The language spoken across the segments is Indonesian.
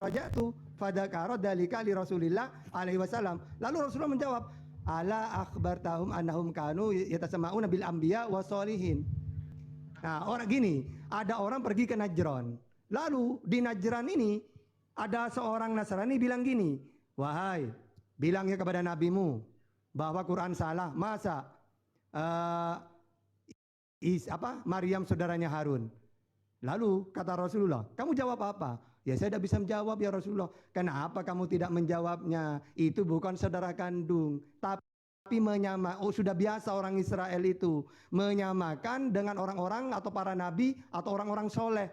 farajatu fadzakara dzalika li Rasulillah alaihi wasallam. Lalu Rasulullah menjawab, ala akhbartahum annahum kanu yatasammauna bil anbiya wasolihin. Nah, orang gini, ada orang pergi ke Najran. Lalu di Najran ini ada seorang Nasrani bilang gini, wahai, bilangnya kepada nabimu bahwa Quran salah. Masa Maryam saudaranya Harun. Lalu kata Rasulullah, kamu jawab apa? Ya saya tidak bisa menjawab ya Rasulullah. Kenapa kamu tidak menjawabnya? Itu bukan saudara kandung, tapi sudah biasa orang Israel itu menyamakan dengan orang-orang atau para nabi atau orang-orang soleh.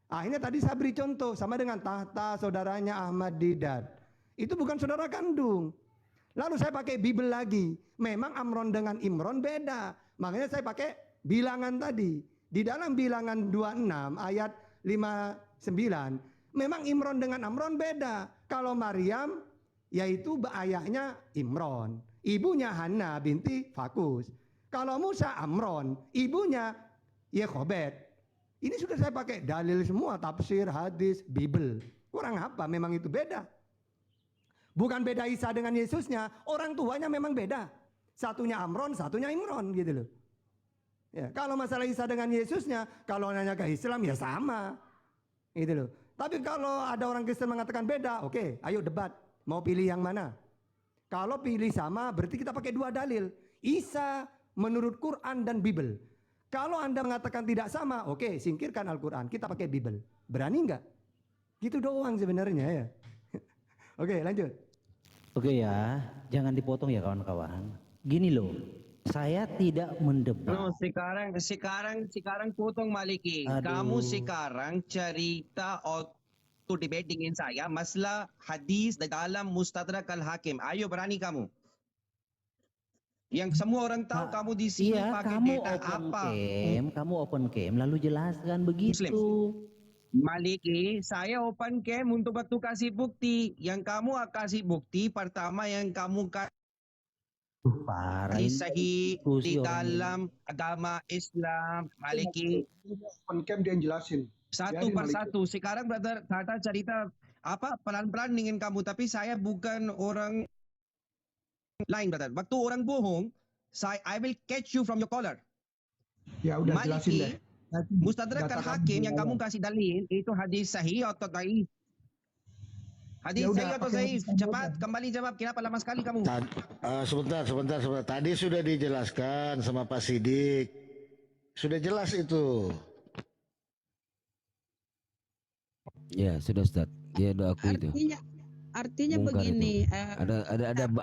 Akhirnya tadi saya beri contoh sama dengan Tahta saudaranya Ahmad Didat. Itu bukan saudara kandung. Lalu saya pakai Bible lagi. Memang Amron dengan Imron beda. Makanya saya pakai bilangan tadi. Di dalam bilangan 26 ayat 59 memang Imron dengan Amron beda. Kalau Maryam yaitu ayahnya Imron, ibunya Hana binti Fakus. Kalau Musa Amron, ibunya Yekhobed. Ini sudah saya pakai dalil semua, tafsir, hadis, Bible. Kurang apa? Memang itu beda. Bukan beda Isa dengan Yesusnya, orang tuanya memang beda. Satunya Amron, satunya Imron gitu loh. Ya, kalau masalah Isa dengan Yesusnya, kalau nanya ke Islam ya sama. Gitu loh. Tapi kalau ada orang Kristen mengatakan beda, oke, ayo debat. Mau pilih yang mana? Kalau pilih sama berarti kita pakai dua dalil. Isa menurut Quran dan Bible. Kalau Anda mengatakan tidak sama, oke, singkirkan Al-Quran. Kita pakai Bible. Berani enggak? Gitu doang sebenarnya ya. Oke, lanjut. Oke ya, jangan dipotong ya kawan-kawan. Gini loh, saya tidak mendebat. No, sekarang potong Maliki. Aduh. Kamu sekarang cerita to debate dengan saya masalah hadis dalam Mustadrak Al-Hakim. Ayo berani kamu. Yang semua orang tahu kamu di sini iya, pakai kamu data open apa? Kamu open cam lalu jelaskan begitu. Muslim. Maliki, saya open cam untuk batu kasih bukti. Yang kamu kasih bukti pertama yang kamu Parah hadis sahih di orang dalam agama Islam. Maliki. Open cam dia yang jelasin. Satu persatu. Sekarang brother Tata cerita apa pelan-pelan dengan kamu, tapi saya bukan orang lain brother. Waktu orang bohong, I will catch you from your collar. Ya udah jelasin deh. Mustadrak Al-Hakim yang kamu kasih dalil itu hadis sahih atau dhaif? Hadis sahih atau dhaif? Cepat kembali jawab. Kenapa lama sekali kamu? Sebentar. Tadi sudah dijelaskan sama Pak Sidik. Sudah jelas itu. Ya sudah Ustaz. Ya udah aku itu. Artinya Mungkar begini.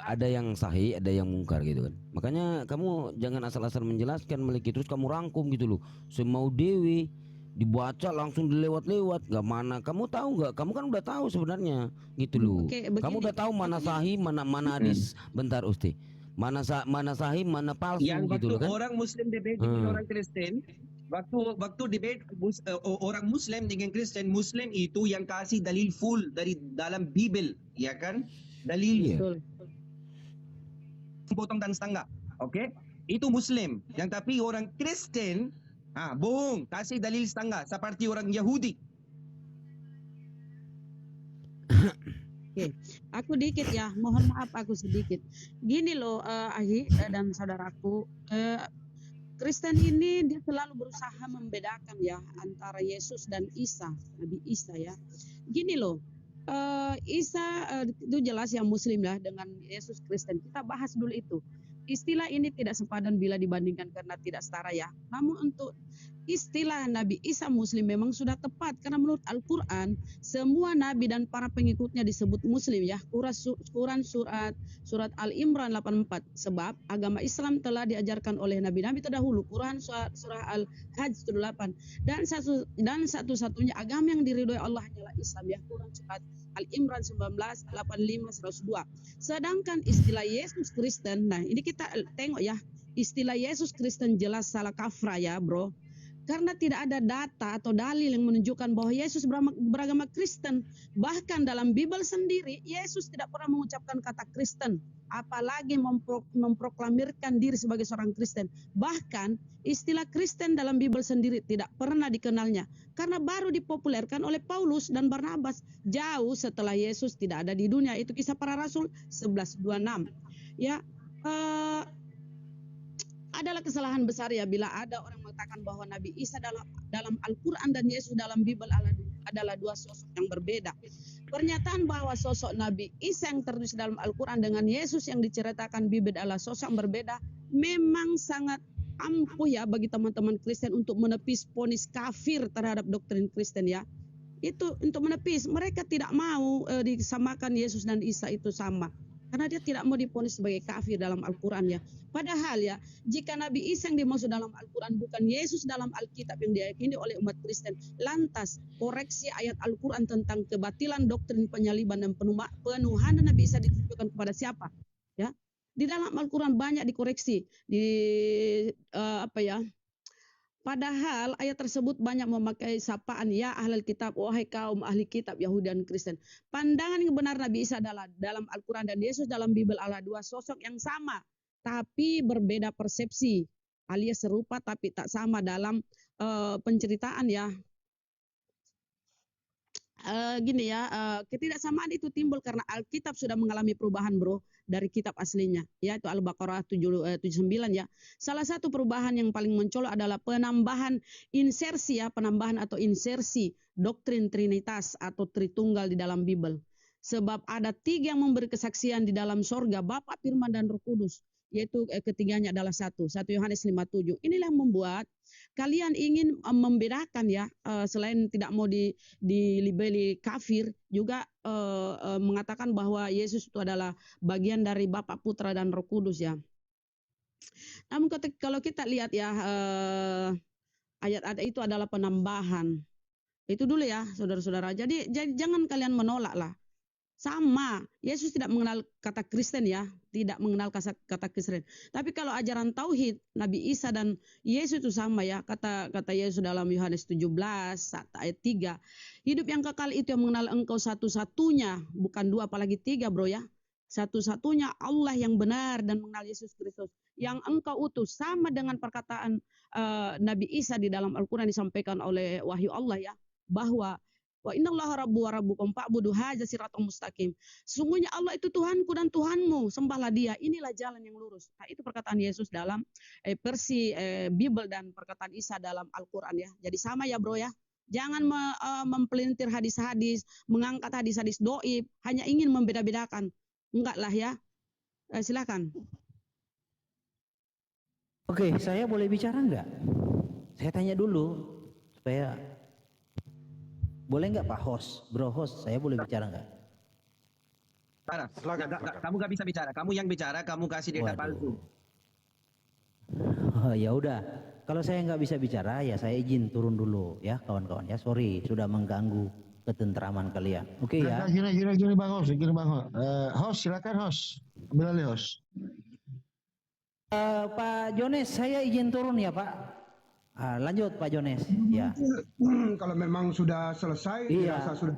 Ada yang sahih, ada yang mungkar gitu kan. Makanya kamu jangan asal-asal menjelaskan Maliki terus kamu rangkum gitu loh. Semau dewi dibaca langsung dilewat-lewat. Gak mana. Kamu tahu nggak? Kamu kan udah tahu sebenarnya gitu loh. Oke, kamu udah tahu mana sahih, mana hadis. Bentar Usti. Mana sahih, mana palsu Yang gitu loh kan. Orang Muslim debate dengan orang Kristen. Waktu debate orang Muslim dengan Kristen, Muslim itu yang kasih dalil full dari dalam Bible, ya kan? Dalil potong dan setengah, oke? Itu Muslim. Yang tapi orang Kristen, bohong, kasih dalil setengah seperti orang Yahudi. Oke, aku dikit ya, mohon maaf aku sedikit. Gini loh, Ahi dan saudaraku. Kristen ini dia selalu berusaha membedakan ya antara Yesus dan Isa, Nabi Isa ya. Gini loh, Isa itu jelas yang Muslim lah dengan Yesus Kristen. Kita bahas dulu itu. Istilah ini tidak sepadan bila dibandingkan karena tidak setara ya. Namun untuk istilah Nabi Isa Muslim memang sudah tepat karena menurut Al-Quran semua Nabi dan para pengikutnya disebut Muslim ya. Quran surat Al-Imran 84. Sebab agama Islam telah diajarkan oleh Nabi-Nabi terdahulu. Quran surah Al-Hajj 8. Dan satu-satunya agama yang diridhoi Allah hanyalah Islam ya. Quran surat Al-Imran 19 85 102. Sedangkan istilah Yesus Kristen, nah ini kita tengok ya, istilah Yesus Kristen jelas salah kafrah ya bro. Karena tidak ada data atau dalil yang menunjukkan bahwa Yesus beragama Kristen. Bahkan dalam Bible sendiri, Yesus tidak pernah mengucapkan kata Kristen, apalagi memproklamirkan diri sebagai seorang Kristen. Bahkan istilah Kristen dalam Bible sendiri tidak pernah dikenalnya, karena baru dipopulerkan oleh Paulus dan Barnabas jauh setelah Yesus tidak ada di dunia. Itu Kisah Para Rasul 11:26. Ya, adalah kesalahan besar ya bila ada orang mengatakan bahwa Nabi Isa dalam Al-Quran dan Yesus dalam Bible adalah dua sosok yang berbeda. Pernyataan bahwa sosok Nabi Isa yang tertulis dalam Al-Quran dengan Yesus yang diceritakan Bible adalah sosok yang berbeda memang sangat ampuh ya bagi teman-teman Kristen untuk menepis vonis kafir terhadap doktrin Kristen ya. Itu untuk menepis, mereka tidak mau disamakan Yesus dan Isa itu sama. Karena dia tidak mau divonis sebagai kafir dalam Al-Quran ya. Padahal ya, jika Nabi Isa yang dimaksud dalam Al-Quran bukan Yesus dalam Alkitab yang diyakini oleh umat Kristen, lantas koreksi ayat Al-Quran tentang kebatilan doktrin penyaliban dan penuhanan Nabi Isa ditujukan kepada siapa? Ya, di dalam Al-Quran banyak dikoreksi. Padahal ayat tersebut banyak memakai sapaan ya ahlul kitab, wahai kaum ahli kitab Yahudi dan Kristen. Pandangan yang benar Nabi Isa adalah dalam Al-Quran dan Yesus dalam Bible adalah dua sosok yang sama, tapi berbeda persepsi, alias serupa tapi tak sama dalam penceritaan ya. Ketidaksamaan itu timbul karena Alkitab sudah mengalami perubahan dari kitab aslinya, yaitu Al-Baqarah 79 ya. Salah satu perubahan yang paling mencolok adalah penambahan atau insersi doktrin Trinitas atau Tritunggal di dalam Bible. Sebab ada 3 yang memberi kesaksian di dalam sorga, Bapa, Firman, dan Roh Kudus, yaitu ketiganya adalah 1 Yohanes 5:7. Inilah yang membuat kalian ingin membedakan ya, selain tidak mau dilabeli kafir, juga mengatakan bahwa Yesus itu adalah bagian dari Bapa, Putra, dan Roh Kudus ya. Namun kalau kita lihat ya, ayat-ayat itu adalah penambahan. Itu dulu ya saudara-saudara. Jadi jangan kalian menolak lah. Sama, Yesus tidak mengenal kata Kristen ya, tidak mengenal kata Kristen. Tapi kalau ajaran tauhid, Nabi Isa dan Yesus itu sama ya, kata Yesus dalam Yohanes 17 ayat 3. Hidup yang kekal itu yang mengenal engkau satu-satunya, bukan 2 apalagi 3 bro ya. Satu-satunya Allah yang benar dan mengenal Yesus Kristus yang engkau utus, sama dengan perkataan Nabi Isa di dalam Al-Quran disampaikan oleh wahyu Allah ya, bahwa wa innallaha rabbu wa rabbukum fa'budu hadza siratal mustaqim. Sesungguhnya Allah itu Tuhanku dan Tuhanmu, sembahlah Dia. Inilah jalan yang lurus. Nah, itu perkataan Yesus dalam versi Bible dan perkataan Isa dalam Al-Qur'an ya. Jadi sama ya, Bro ya. Jangan mempelintir hadis-hadis, mengangkat hadis-hadis doib, hanya ingin membeda-bedakan. Enggak lah ya. Silakan. Oke, saya boleh bicara enggak? Saya tanya dulu supaya boleh nggak Pak Host, Bro Host, saya boleh bicara nggak? Kamu nggak bisa bicara. Kamu yang bicara, kamu kasih data palsu. Oh, ya udah. Kalau saya nggak bisa bicara, ya saya izin turun dulu ya kawan-kawan ya. Sorry sudah mengganggu ketentraman kalian. Oke ya. Gini Bang Host, host silakan host. Ambil alih host. Pak Jones, saya izin turun ya Pak. Lanjut Pak Jones. Ya. Kalau memang sudah selesai, Iya. dirasa sudah.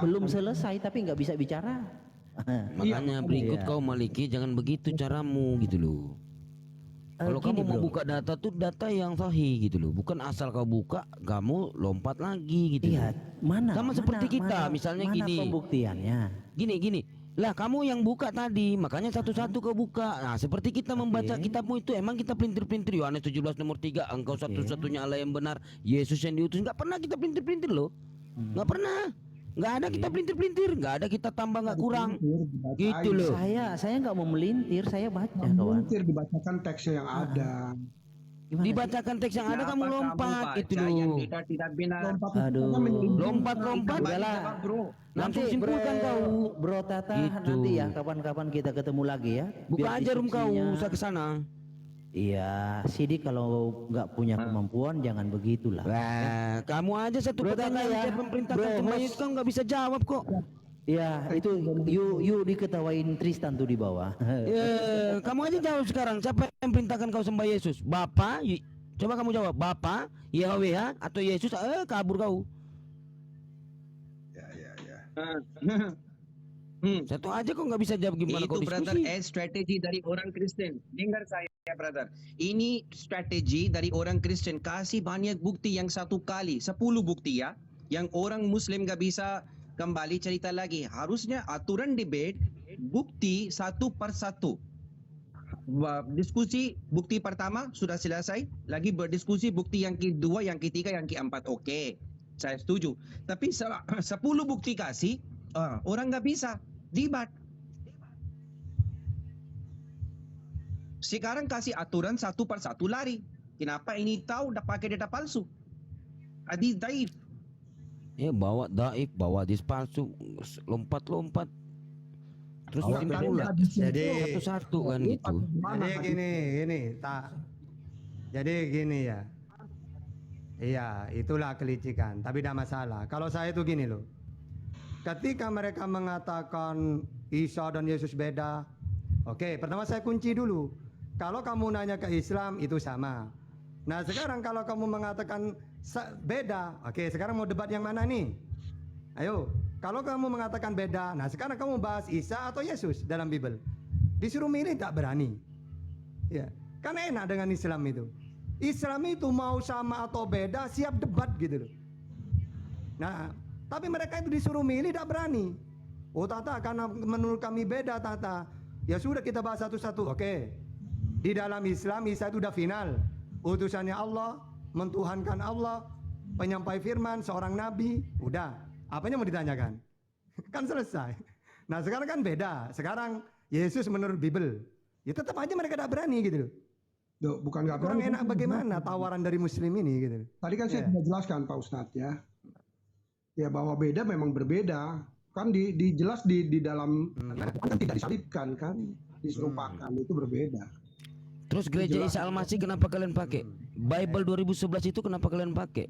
Belum selesai tapi nggak bisa bicara. Makanya berikut kau Maliki, jangan begitu caramu gitu loh. Kalau kamu mau buka data tuh data yang sahih gitu loh, bukan asal kau buka kamu lompat lagi gitu. Iya, mana? Sama seperti kita, misalnya mana gini. Pembuktiannya. Gini. Lah kamu yang buka tadi, makanya satu-satu kau buka. Nah, seperti kita membaca kitabmu itu, emang kita pelintir-pelintir Yohanes 17 nomor 3, engkau satu-satunya Allah yang benar, Yesus yang diutus. Enggak pernah kita pelintir-pelintir loh. Enggak pernah. Enggak ada kita pelintir-pelintir, enggak ada kita tambah enggak kurang. Gitu loh. Saya enggak mau melintir, saya baca kawan. Melintir, dibacakan teksnya yang ada. Gimana sih? Dibacakan teks yang ada kamu lompat gitu Yang loh. tidak benar. Aduh. Lompat-lompat Udahlah. langsung Nanti simpulkan kau. Bro Tata Gitu. nanti ya kapan-kapan kita ketemu lagi ya. Buka Biar aja room kau, diskusinya- usah ke sana. Iya, Sidik kalau nggak punya kemampuan jangan begitulah. Wah, kamu aja satu Bro, pertanyaan tanya ya. saya memerintahkan Bro, cuma host. itu kan nggak bisa jawab kok. Iya, itu you diketawain Tristan tuh di bawah. Kamu aja jawab sekarang. Siapa yang perintahkan kau sembah Yesus? Bapa, Coba kamu jawab, Bapa, Yahweh atau Yesus? Kabur kau. Satu aja kok nggak bisa jawab, gimana kau Itu brother diskusi? strategi dari orang Kristen. Dengar saya brother. Ini strategi dari orang Kristen. Kasih banyak bukti yang satu kali, 10 bukti ya. Yang orang Muslim gak bisa kembali cerita lagi. Harusnya aturan debate bukti satu per satu. Diskusi bukti pertama sudah selesai, lagi berdiskusi bukti yang kedua, yang ketiga, yang keempat. Oke, saya setuju. Tapi 10 bukti kasih, orang nggak bisa debat. Sekarang kasih aturan satu per satu lari. Kenapa ini tahu udah pakai data palsu? Hadis daif. Ya bawa daif, bawa hadis palsu, lompat-lompat. Terus Bawa timbul beda. lah Jadi satu-satu kan gitu. Jadi gini, jadi gini ya. Iya, itulah kelicikan. Tapi tidak masalah. Kalau saya itu gini loh. Ketika mereka mengatakan Isa dan Yesus beda, oke, pertama saya kunci dulu. Kalau kamu nanya ke Islam itu sama. Nah sekarang kalau kamu mengatakan beda, oke, sekarang mau debat yang mana nih? Ayo, kalau kamu mengatakan beda, nah sekarang kamu bahas Isa atau Yesus dalam Bible. Disuruh milih tak berani. Ya, kan enak dengan Islam itu. Islam itu mau sama atau beda siap debat gitu loh. Nah, tapi mereka itu disuruh milih tak berani. Oh Tata, karena menurut kami beda Tata. Ya sudah kita bahas satu-satu. Oke. Di dalam Islam Isa itu udah final. Utusannya Allah, mentuhankan Allah, penyampai firman, seorang nabi, udah. Apanya mau ditanyakan? Kan selesai. Nah sekarang kan beda. Sekarang Yesus menurut Bible. Ya tetap aja mereka tidak berani gitu loh. Duh, bukan nggak Kurang berani. enak bagaimana tawaran dari Muslim ini gitu. Tadi kan saya sudah jelaskan Pak Ustadz ya. Ya bahwa beda memang berbeda. Kan dijelas di dalam kan tidak disalibkan kan, diserupakan itu berbeda. Terus gereja Isa Al-Masih kenapa kalian pakai? Bible 2011 itu kenapa kalian pakai?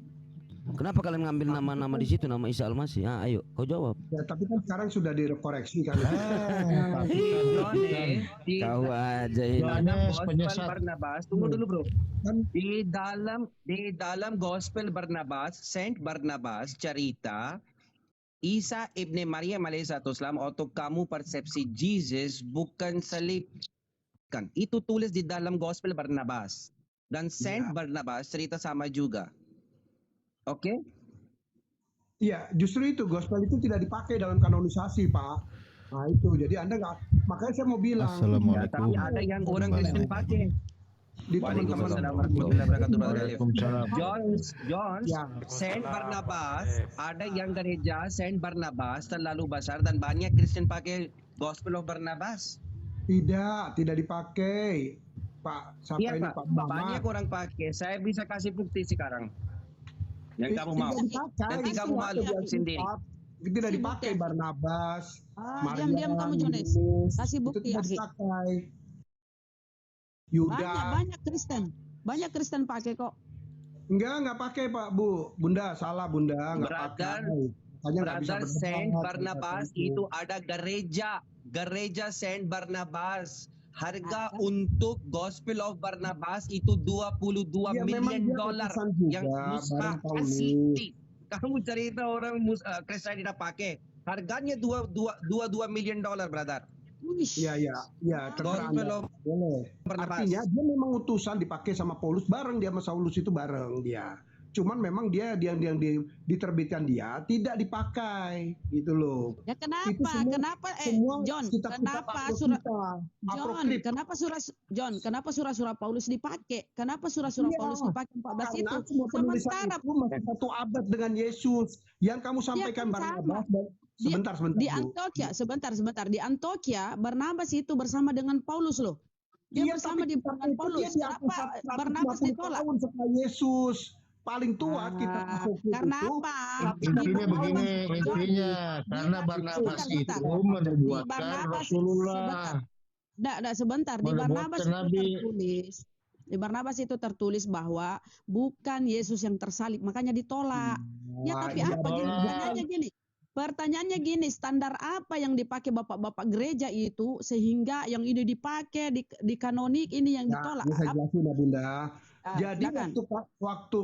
Kenapa kalian ngambil nama-nama di situ, nama Isa Al-Masih? Ayo, kau jawab. Ya, tapi kan sekarang sudah direkoreksi kan. Kau aja ini. Gospel Barnabas, tunggu dulu bro. Di dalam Gospel Barnabas, Saint Barnabas cerita Isa ibn Maryam alaihissalam atau kamu persepsi Jesus bukan salib. Kan itu tulis di dalam Gospel Barnabas dan Saint Barnabas cerita sama juga. Oke? Iya, justru itu gospel itu tidak dipakai dalam kanonisasi, Pak. Nah itu, jadi Anda nggak, makanya saya mau bilang. Ya, Assalamualaikum. tapi ada yang orang Kristen pakai. Di teman-teman Waalaikumsalam. John, Ya. Saint Barnabas, ada yang gereja Saint Barnabas terlalu besar dan banyak Kristen pakai Gospel of Barnabas. tidak dipakai, Pak. Sampai Iya ini Pak, Pak Muhammad. banyak orang pakai. Saya bisa kasih bukti sekarang. Yang kamu mau. Tidak dipakai. Nanti kamu malu sendiri. Tidak Kasih dipakai bukti. Barnabas. Diam kamu Jones. Yesus, Kasih itu bukti, tidak Akhi. dipakai. Yuda. Banyak Kristen. Banyak Kristen pakai kok. Enggak pakai Pak Bu. Bunda salah Bunda, enggak pakai. Makanya nggak bisa Brother berdebat, Saint Barnabas seperti itu ada gereja Saint Barnabas. Harga Ah. untuk Gospel of Barnabas itu 22 Ya, memang million dia dollar utusan juga, yang bareng Musma Paulus. asli. Kamu cerita orang Kristen tidak pakai. Harganya 22 million dollar, brother. Wish. Iya, terserah Gospel Anda. of Boleh. Barnabas. Artinya dia memang utusan dipakai sama Paulus bareng dia sama Saulus itu bareng dia. Cuman memang dia yang diterbitkan dia tidak dipakai gitu loh. Ya Itu kenapa? semua- Kenapa semua John, kitab-kitab kenapa apokrifa, surat apokrif. Kenapa surah-surah Paulus dipakai? Kenapa surah-surah Iya, Paulus dipakai 14 itu? Karena semua penulisan Sementara itu masih satu abad dengan Yesus. Yang kamu sampaikan kan sama. Barnabas dan sebentar di Bu. Antioquia, sebentar. Di Antioquia, Barnabas itu bersama dengan Paulus loh. Dia Iya, bersama tapi di kitab dengan itu Paulus. dia diakui Kenapa 150 Barnabas ditolak? tahun setelah Yesus. Paling tua kita Karena apa? Intinya Di- begini, John, intinya karena di- Barnabas sebentar. itu menubuatkan Barnabas, Rasulullah. sebentar. Di Barnabas Menubuatkan itu Nabi. tertulis. Di Barnabas itu tertulis bahwa bukan Yesus yang tersalib, makanya ditolak. Ya tapi iya, apa gini? boleh. Pertanyaannya gini, standar apa yang dipakai bapak-bapak gereja itu sehingga yang ini dipakai di kanonik ini yang ditolak? Ini saya jelasin ya Bunda. Jadi silakan. waktu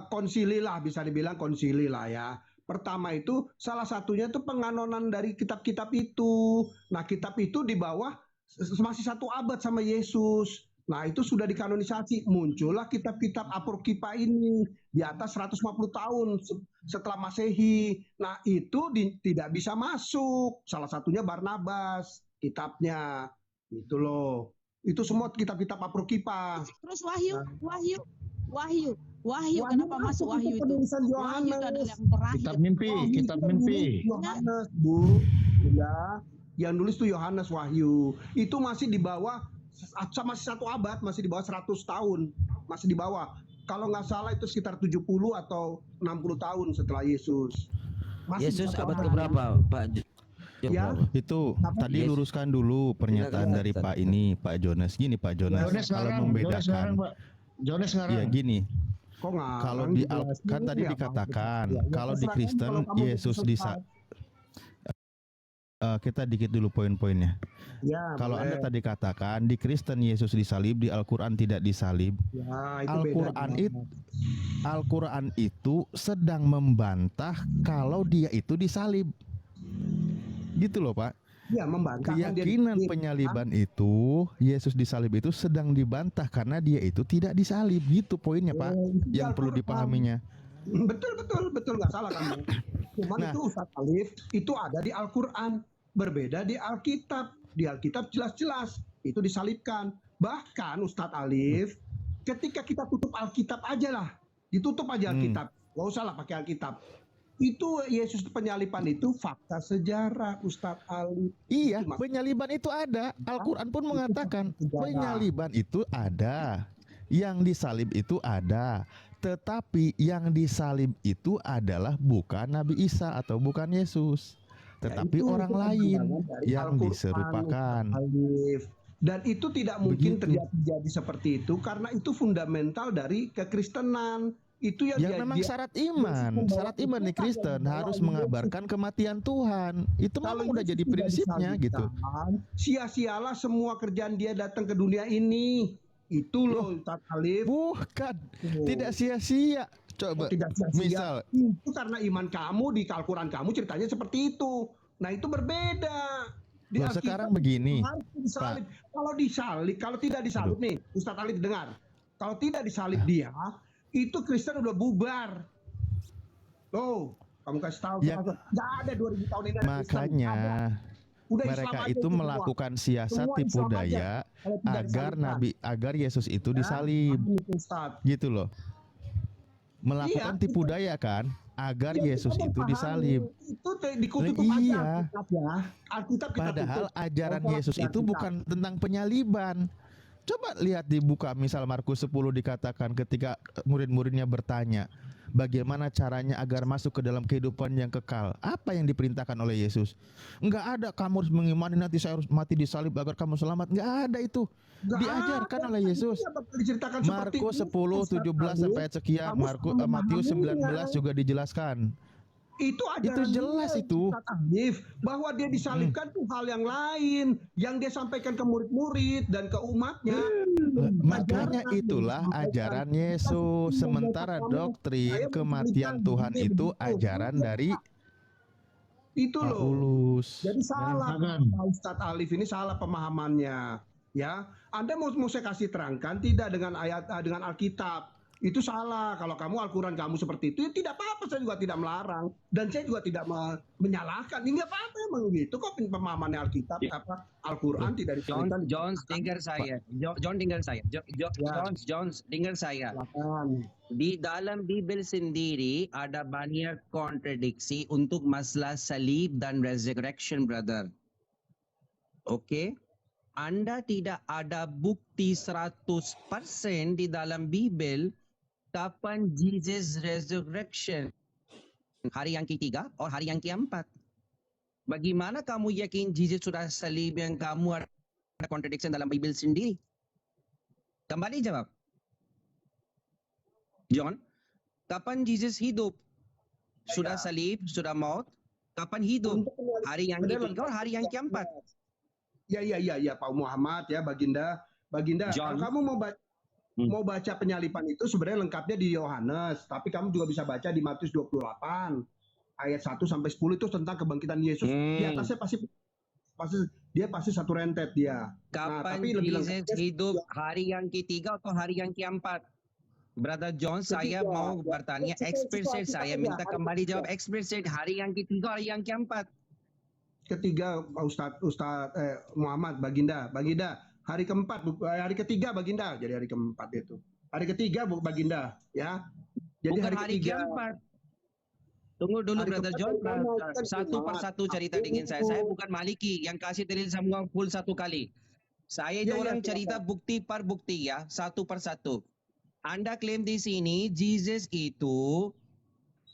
konsili lah, bisa dibilang konsili lah ya. Pertama itu salah satunya itu penganonan dari kitab-kitab itu. Nah, kitab itu di bawah masih 1 abad sama Yesus. Nah, itu sudah dikanonisasi. Muncullah kitab-kitab apokrifa ini di atas 150 tahun setelah Masehi. Nah, itu tidak bisa masuk. Salah satunya Barnabas kitabnya. Itu loh. Itu semua kitab-kitab apokrifa. Terus Wahyu, Wahyu Wahyu kenapa masuk Wahyu itu? penulisan Wahyu itu Yohanes. adalah yang terakhir. Kitab mimpi, Wahyu kitab itu mimpi. nulis Yohanes, Bu. Ya, yang nulis tuh Yohanes Wahyu. Itu masih di bawah masih 1 abad, masih di bawah 100 tahun, masih di bawah. Kalau nggak salah itu sekitar 70 atau 60 tahun setelah Yesus. Masih Yesus di 1 abad abad. keberapa, Pak? Ya. Berapa? Itu Apa? tadi Yes. luruskan dulu pernyataan Silakan, dari silakan. Pak ini, Pak Jonas. Gini Pak Jonas, Jones kalau ngarang, Jones membedakan, ngarang, Pak. Jones ya ngarang. gini, Kok nggak? kalau di kan tadi dikatakan, kalau di Kristen Yesus kita dikit dulu poin-poinnya. Ya, Kalau boleh. Anda tadi katakan di Kristen Yesus disalib, di Al-Quran tidak disalib. Ya, itu Al-Quran beda. Al-Quran itu sedang membantah kalau dia itu disalib. Gitu loh Pak. Ya, membantah. Kan dia Keyakinan disalib. penyaliban itu, Yesus disalib itu sedang dibantah karena dia itu tidak disalib. Gitu poinnya Pak, Itu yang perlu Al-Quran. dipahaminya. Betul nggak salah kamu. Cuman Nah. itu Ustadz Alif itu ada di Al-Quran, berbeda di Alkitab. Di Alkitab jelas-jelas itu disalibkan. Bahkan Ustadz Alif, ketika kita tutup Alkitab aja lah, ditutup aja Alkitab, nggak usah lah pakai Alkitab. Itu Yesus penyaliban itu fakta sejarah Ustadz Alif. Iya, Itu mas- penyaliban itu ada. Al-Quran pun mengatakan sejarah. penyaliban itu ada. Yang disalib itu ada. Tetapi yang disalib itu adalah bukan Nabi Isa atau bukan Yesus, tetapi itu orang lain pandangan dari yang Al-Quran, diserupakan. Ustadz Alif. Dan itu tidak mungkin Begitu. terjadi seperti itu karena itu fundamental dari kekristenan. Itu yang Yang memang syarat iman nih Kristen harus mengabarkan kematian Tuhan. Itu memang udah jadi prinsipnya gitu. Sia-sialah semua kerjaan dia datang ke dunia ini. Itu loh Ustadz Alif. Bukan, tidak sia-sia. Coba, Tidak sia-sia. misal, Itu karena iman kamu di Al-Quran kamu ceritanya seperti itu. Nah itu berbeda. Di Loh, Alkitab sekarang begini, harus disalib. Kalau tidak disalib nih, Ustadz Alif dengar. Kalau tidak disalib dia, itu Kristen udah bubar. Loh, kamu kasih tahu Ya. nggak ada 2000 tahun ini ada Kristen. makanya Udah Islam mereka aja itu semua. melakukan siasat Semua tipu Islam aja. daya Kalau tidak agar Yesus itu disalibkan. disalib, Ya, itu, Ustadz. gitu loh. Melakukan Iya. tipu daya kan, agar Ya, Yesus kita itu memahami. disalib. Itu dikututup Lah, aja iya. Alkitab ya. Alkitab kita Padahal tutup. ajaran Kalau Yesus tidak itu kita- bukan tentang penyaliban. Coba lihat dibuka misal Markus 10 dikatakan ketika murid-muridnya bertanya, bagaimana caranya agar masuk ke dalam kehidupan yang kekal? Apa yang diperintahkan oleh Yesus? Enggak ada, kamu harus mengimani nanti saya harus mati disalib agar kamu selamat. Enggak ada itu. Nggak Diajarkan ada. oleh Yesus. Itu bakal diceritakan seperti Markus itu, 10 Ustadz 17 Alif. sampai sekian, Kamu Matius memahaminya. 19 juga dijelaskan. Itu ajaran jelas dia, itu. Ustadz Alif, bahwa dia disalibkan itu hal yang lain yang dia sampaikan ke murid-murid dan ke umatnya. Makanya Ajaran itulah yang ajaran disampaikan. Yesus. Bukan Sementara kamu, doktrin saya kematian menceritakan Tuhan begini, itu begitu. ajaran dari Itu loh. Paulus. Jadi salah Jangan. Pak Ustadz Alif ini salah pemahamannya. Ya, Anda mau saya kasih terangkan tidak dengan ayat dengan Alkitab. Itu salah. Kalau kamu Al-Quran kamu seperti itu, ya tidak apa-apa. Saya juga tidak melarang dan saya juga tidak menyalahkan. Ini nggak apa-apa emang gitu. Kok pemahamannya Alkitab apa Al-Quran tidak disalibkan? John dengar saya. John dengar saya. John dengar saya. Silakan. Di dalam Bibel sendiri ada banyak kontradiksi untuk masalah salib dan resurrection, brother. Oke? Anda tidak ada bukti 100% di dalam Bibel kapan Jesus resurrection. Hari yang ketiga atau hari yang keempat. Bagaimana kamu yakin Jesus sudah salib yang kamu ada contradiction dalam Bibel sendiri? Kembali jawab. John, kapan Jesus hidup? Sudah salib, sudah maut. Kapan hidup? Hari yang ketiga atau hari yang keempat? Ya Pak Muhammad ya Baginda. John. Kalau kamu mau baca mau baca penyalipan itu sebenarnya lengkapnya di Yohanes, tapi kamu juga bisa baca di Matius 28 ayat 1 sampai 10 itu tentang kebangkitan Yesus. Di atasnya dia pasti satu rentet dia. Kapan tapi lebih Jesus lengkapnya hidup, hari yang ketiga atau hari yang keempat? Brother John, saya Ketiga. mau bertanya eksplisit, saya minta kembali jawab eksplisit, hari yang ketiga, hari yang keempat. Ketiga Ustadz Muhammad Baginda, hari ketiga Baginda, jadi hari keempat itu. Hari ketiga Baginda, ya. Jadi Bukan hari hari ketiga. keempat. Tunggu dulu Hari Brother keempat John, kan satu persatu cerita dengan saya. Saya bukan Maliki yang kasih dalil semua full satu kali. Saya ini Ya, orang silakan. cerita bukti per bukti ya, satu persatu. Anda klaim di sini Jesus itu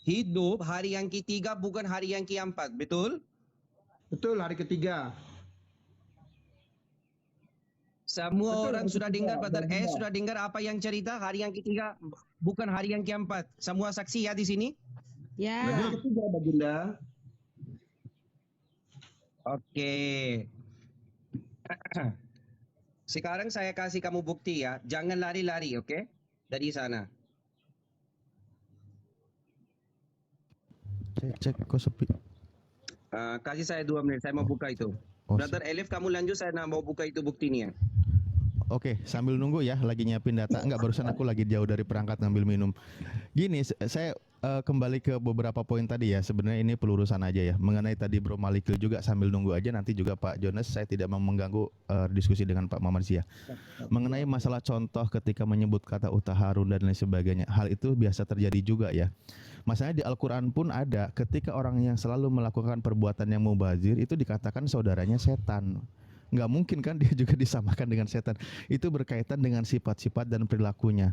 hidup hari yang ketiga bukan hari yang keempat, betul? Betul, hari ketiga. Semua Betul, orang hari sudah ketiga, dengar, Brother Baginda. sudah dengar apa yang cerita hari yang ketiga bukan hari yang keempat. Semua saksi ya di sini? Ya. Hari ketiga Baginda. Oke. Sekarang saya kasih kamu bukti ya. Jangan lari-lari, oke? Dari sana. Cek kok sepi. Kasih saya 2 menit, saya mau buka itu. Oh, Brother Elif, kamu lanjut, saya mau buka itu buktinya. Oke, sambil nunggu ya, lagi nyiapin data. Enggak, barusan aku lagi jauh dari perangkat ngambil minum. Gini, saya kembali ke beberapa poin tadi ya. Sebenarnya ini pelurusan aja ya. Mengenai tadi Bro Malikil juga sambil nunggu aja, nanti juga Pak Jonas, saya tidak mau mengganggu diskusi dengan Pak Muhammad Sia. Mengenai masalah contoh ketika menyebut kata utaharun dan lain sebagainya. Hal itu biasa terjadi juga ya. Masalahnya di Al-Quran pun ada ketika orang yang selalu melakukan perbuatan yang mubazir itu dikatakan saudaranya setan. Nggak mungkin kan dia juga disamakan dengan setan. Itu berkaitan dengan sifat-sifat dan perilakunya.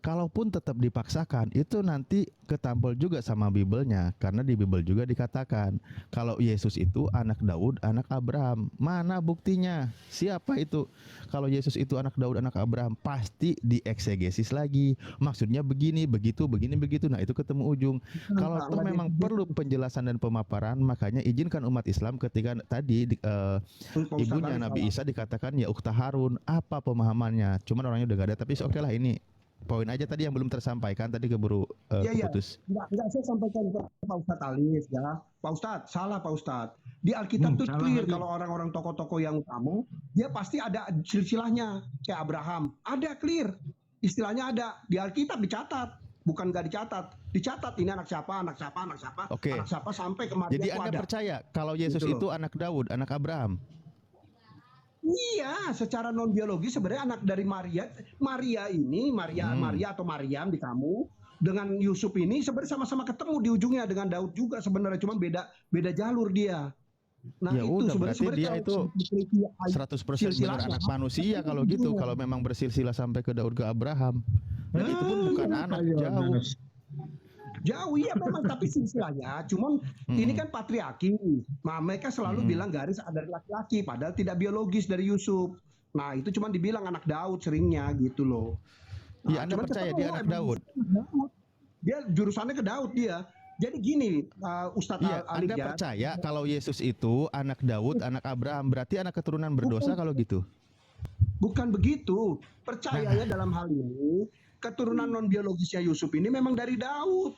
Kalaupun tetap dipaksakan, itu nanti ketampil juga sama Bibelnya. Karena di Bibel juga dikatakan kalau Yesus itu anak Daud, anak Abraham. Mana buktinya? Siapa itu? Kalau Yesus itu anak Daud, anak Abraham, pasti dieksegesis lagi. Maksudnya begini, begitu, begini, begitu. Nah itu ketemu ujung. Kalau toh memang perlu penjelasan dan pemaparan, makanya izinkan umat Islam ketika tadi ibunya Nabi Isa dikatakan ya Ukhta Harun, apa pemahamannya? Cuman orangnya udah gak ada, tapi oke lah ini poin aja tadi yang belum tersampaikan tadi keburu keputus. Enggak saya sampaikan ke Pak Ustadz Alif ya. Pak Ustadz, salah Pak Ustadz. Di Alkitab tuh clear kalau orang-orang tokoh-tokoh yang utama, dia pasti ada silsilahnya kayak Abraham. Ada clear. Istilahnya ada di Alkitab dicatat. Bukan nggak dicatat ini anak siapa, anak siapa, anak siapa, Oke. anak siapa sampai kemarin. Jadi Anda percaya kalau Yesus Gitu itu anak Daud, anak Abraham? Iya, secara non biologi sebenarnya anak dari Maria. Maria atau Maryam di kamu dengan Yusuf ini sebenarnya sama-sama ketemu di ujungnya dengan Daud juga sebenarnya, cuma beda jalur dia. Nah Ya itu udah, berarti dia itu 100% benar anak manusia kalau gitu. Kalau memang bersilsilah sampai ke Daud ke Abraham, dan itu pun bukan anak, jauh. Jauh iya memang, tapi silsilahnya cuman ini kan patriarki. Nah, mereka selalu bilang garis dari laki-laki padahal tidak biologis dari Yusuf. Nah, itu cuman dibilang anak Daud seringnya gitu loh. Ya Anda percaya dia anak Daud? Dia jurusannya ke Daud dia. Jadi gini, Ustadz Iya, Ali Anda percaya kalau Yesus itu anak Daud, anak Abraham, berarti anak keturunan berdosa kalau gitu? Bukan begitu. Percayanya dalam hal ini keturunan non biologisnya Yusuf ini memang dari Daud.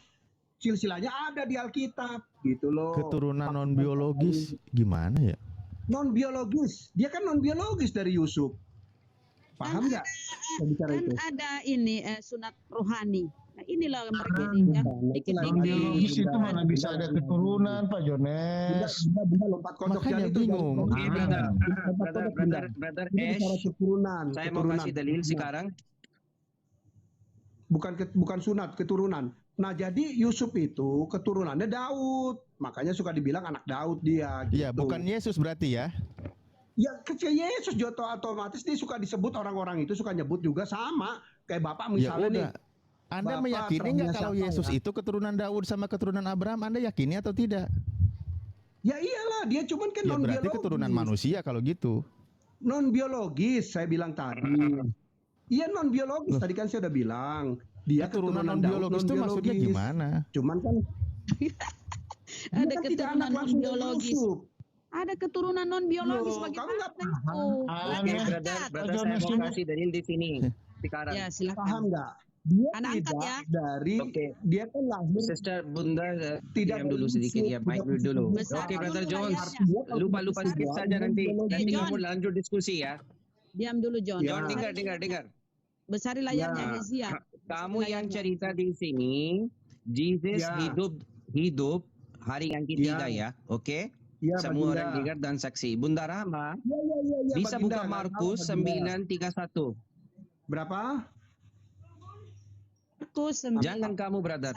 Silsilahnya ada di Alkitab gitu loh. Keturunan non biologis gimana ya? Non biologis, dia kan non biologis dari Yusuf. Paham nggak? Kan ada ini sunat rohani. Nah inilah mereka ini ya. Biologis itu mana bisa ada keturunan Pak Jones. Bunda lompat kodok. Makanya bingung. Oke, brother Ash, saya mau kasih dalil sekarang. Bukan sunat, keturunan. Nah jadi Yusuf itu keturunannya Daud, makanya suka dibilang anak Daud dia. Gitu. Iya, bukan Yesus berarti ya? Ya kecil Yesus Joto otomatis dia suka disebut orang-orang itu suka nyebut juga sama kayak bapak misalnya ya nih. Anda Bapak meyakini nggak kalau Yesus itu keturunan Daud sama keturunan Abraham? Anda yakini atau tidak? Ya iyalah dia cuman kan Ya non berarti biologis. keturunan manusia kalau gitu. Non biologis saya bilang tadi. Iya non biologis tadi kan saya udah bilang. Dia keturunan non biologis itu maksudnya gimana? Cuman kan ada kan keturunan non biologis. Ada keturunan non biologis Loh, kamu bagaimana nggak itu? Oke, brother, saya mau kasih dalil di sini. sekarang. Ya, silakan. Paham nggak? Dia Anak angkat tidak ya. dari Oke. dia kan lahir Sister Bunda, tidak diam dulu sedikit ya, mic dulu. Besar Oke, Brother dulu Jones. layarnya. Lupa Besar sedikit dulu. saja nanti John. kamu lanjut diskusi ya. Diam dulu John. Ya. John, dengar. Besari layarnya Ya. Hezia. Kamu yang layarnya. cerita di sini, Jesus Ya. hidup hari yang ketiga ya, oke? Ya, Semua Baginda. orang dengar dan saksi. Bunda Rahma Ya, bisa Baginda, buka nggak Markus salah, Baginda. 9:31. Berapa? Markus 9. Jangan kamu, brother.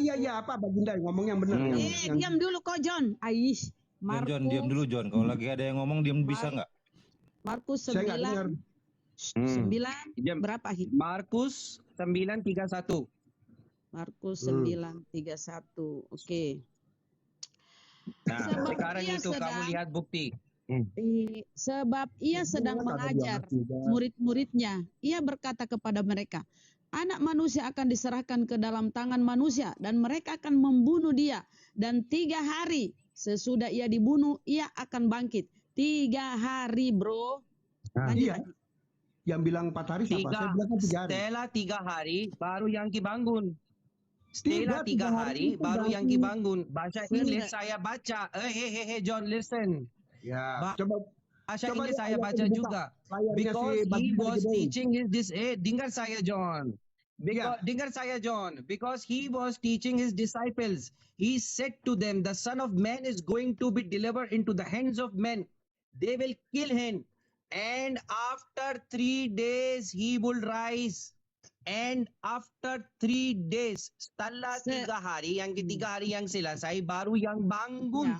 Ya, apa Baginda ngomong yang benar yang Diam dulu kok John. Aish. John, diam dulu John. Kalau lagi ada yang ngomong diam bisa nggak? Markus saya nggak dengar. 9. Diam. Berapa Hi? Markus 9:31. Markus 9:31. Oke. Nah, Sebab sekarang ia itu kamu sedang- lihat bukti. Sebab ia sedang mengajar murid-muridnya. Ia berkata kepada mereka, Anak manusia akan diserahkan ke dalam tangan manusia dan mereka akan membunuh dia. Dan 3 hari sesudah ia dibunuh, ia akan bangkit. 3 hari bro. Nah, Iya. Yang bilang 4 hari siapa? Saya bilang kan 3 hari. Setelah 3 hari baru yang bangun. Setelah 3 tiga hari hari itu baru yang berarti- bangun. Bahasa Inggris saya baca. John, listen. Ya, coba Bahasa Coba Inggris dia saya ayat baca dibuka. juga. layarnya Because si he Baginda was digedein. teaching dengar saya John. Ya. Dengar saya John. Because he was teaching his disciples. He said to them, the Son of Man is going to be delivered into the hands of men. They will kill him. And after 3 days he will rise. And after 3 days, setelah 3 hari, yang ketiga hari yang selesai, baru yang bangun.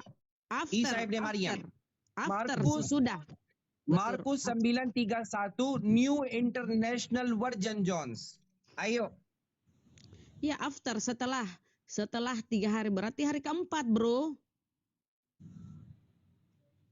Ya. Isa ibn Maryam. After Markus- sudah. Markus 9:31 New International Version Jones. Ayo. Ya after setelah 3 hari berarti hari keempat bro.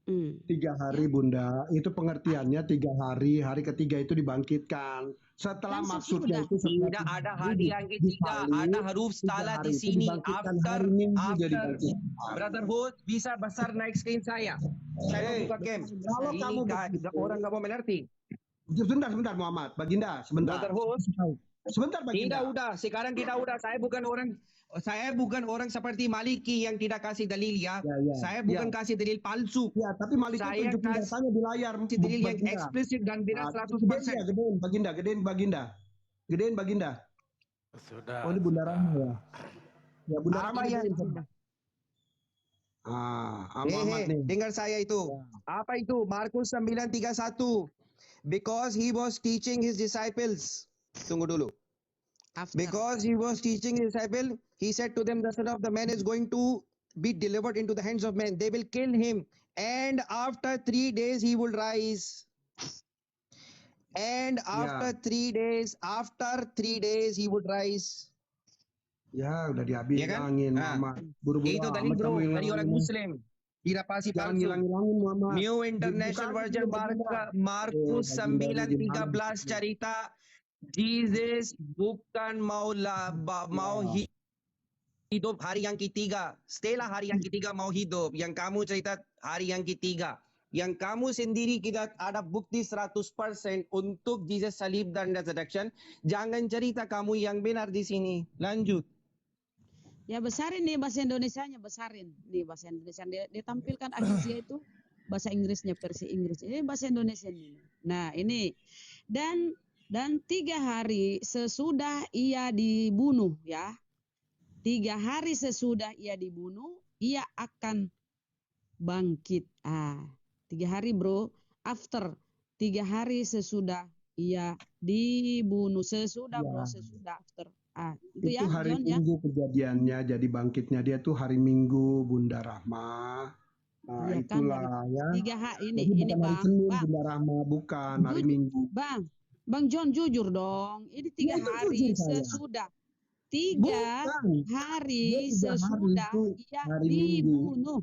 3 hari Bunda, itu pengertiannya 3 hari, hari ketiga itu dibangkitkan. Setelah Kan maksudnya sesudah. itu setelah Tidak 3 ada hari hari yang ketiga, disalib, ada huruf 3 salah hari di itu sini. dibangkitkan, After, hari Minggu dia after. dibangkitkan. Brother Hood bisa besar naik screen saya. Saya mau Hey, buka cam. kalau Ini kamu begitu, orang nggak mau mengerti. sebentar Muhammad, Baginda, sebentar. Brother Hood. Sebentar Baginda. Tidak udah, sekarang kita udah. Saya bukan orang seperti Maliki yang tidak kasih dalil ya. Ya. Saya bukan kasih dalil palsu. Ya, tapi Malik itu Saya tunjukin kasih datanya di layar. Kasih dalil yang Baginda. eksplisit dan benar Nah, 100%. gedein Baginda. Gedein Baginda. Sudah. Oh, ini Bunda Rahma ya. Ya, Bunda Apa Rahma ya? gedein. Muhammad nih. Dengar saya itu. Apa itu? Markus 9:31. Because he was teaching his disciples. Tunggu dulu. After. Because he was teaching his disciples, he said to them, the Son of the Man is going to be delivered into the hands of men. They will kill him. And after 3 days he will rise. And after 3 days, he would rise. Ya, udah Iya kan? dihabis-hilangin Nah, Muhammad. Buru-buru Itu tadi amat bro, kamu yang dari orang ngomong. Muslim. Tidak pasti Jangan palsu. ngilang-ngilangin Muhammad. New International Bukan, Version Baginda. Markus Baginda, 9:13 cerita Jesus bukan mau hidup hari yang ketiga. Setelah hari yang ketiga mau hidup. Yang kamu cerita hari yang ketiga. Yang kamu sendiri kita ada bukti 100% untuk Jesus salib dan resurrection. Jangan cerita kamu yang benar di sini. Lanjut. Ya besarin nih bahasa Indonesianya, besarin. Nih bahasa Indonesia dia tampilkan Ahizia itu bahasa Inggrisnya versi Inggris. Ini bahasa Indonesia nih. Nah, ini dan 3 hari sesudah ia dibunuh ya. 3 hari sesudah ia dibunuh, ia akan bangkit. 3 hari bro, after 3 hari sesudah ia dibunuh. Sesudah bro, sesudah after. Itu Itu ya, hari John ya. Minggu kejadiannya, jadi bangkitnya dia tuh hari Minggu Bunda Rahma. Nah, Iya kan, itulah ya. 3 hari ini Jadi bukan hari Bang. Senin Bang. Bunda Rahma, bukan hari Jujur, Minggu. Bang John jujur dong. Ini 3 itu hari jujur saya. sesudah. 3 Bukan. hari Dia 3 hari sesudah itu ia hari Minggu. dibunuh.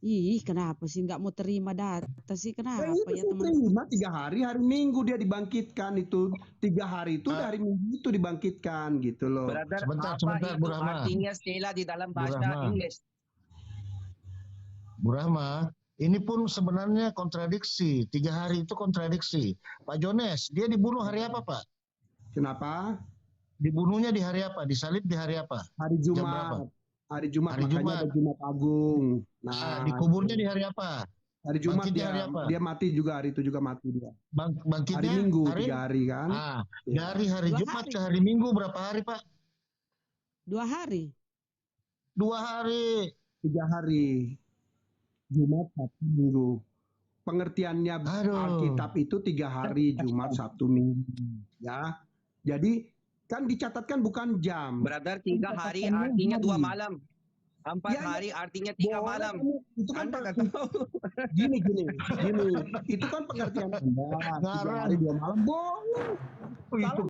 Ih, kenapa sih nggak mau terima data sih? Kenapa itu ya saya teman? terima 3 hari, hari Minggu dia dibangkitkan itu. 3 hari itu dari Minggu itu dibangkitkan gitu loh. Brother, Sebentar, apa Bu itu Rahma. artinya stella di dalam bahasa Rahma. Inggris? Bu Rahma, Ini pun sebenarnya kontradiksi. 3 hari itu kontradiksi. Pak Jones, dia dibunuh hari apa, Pak? Kenapa? Dibunuhnya di hari apa? Disalib di hari apa? Hari Jam berapa? Jumat. Hari Jumat, Hari makanya Jumat. ada Jumat Agung. Nah, dikuburnya di hari apa? hari Jumat bangkitnya hari dia, apa? dia mati juga, hari itu juga mati dia. Bangkitnya Hari Minggu, hari? 3 hari kan. Ya. Dari hari 2 Jumat hari. ke hari Minggu berapa hari, Pak? 2 hari. 2 hari. 3 hari. Jumat, Sabtu, Minggu. Pengertiannya Aduh. Alkitab itu 3 hari, Jumat, Sabtu, Minggu. Ya. Jadi kan dicatatkan bukan jam. Brother, 3 hari Catatannya artinya 2 hari. malam. 4 Ya, ya. hari artinya 3 Boleh malam. kamu, itu kan Anda nggak tahu. gini. Itu kan pengertian Anda. 3 hari 2 malam boleh. Itu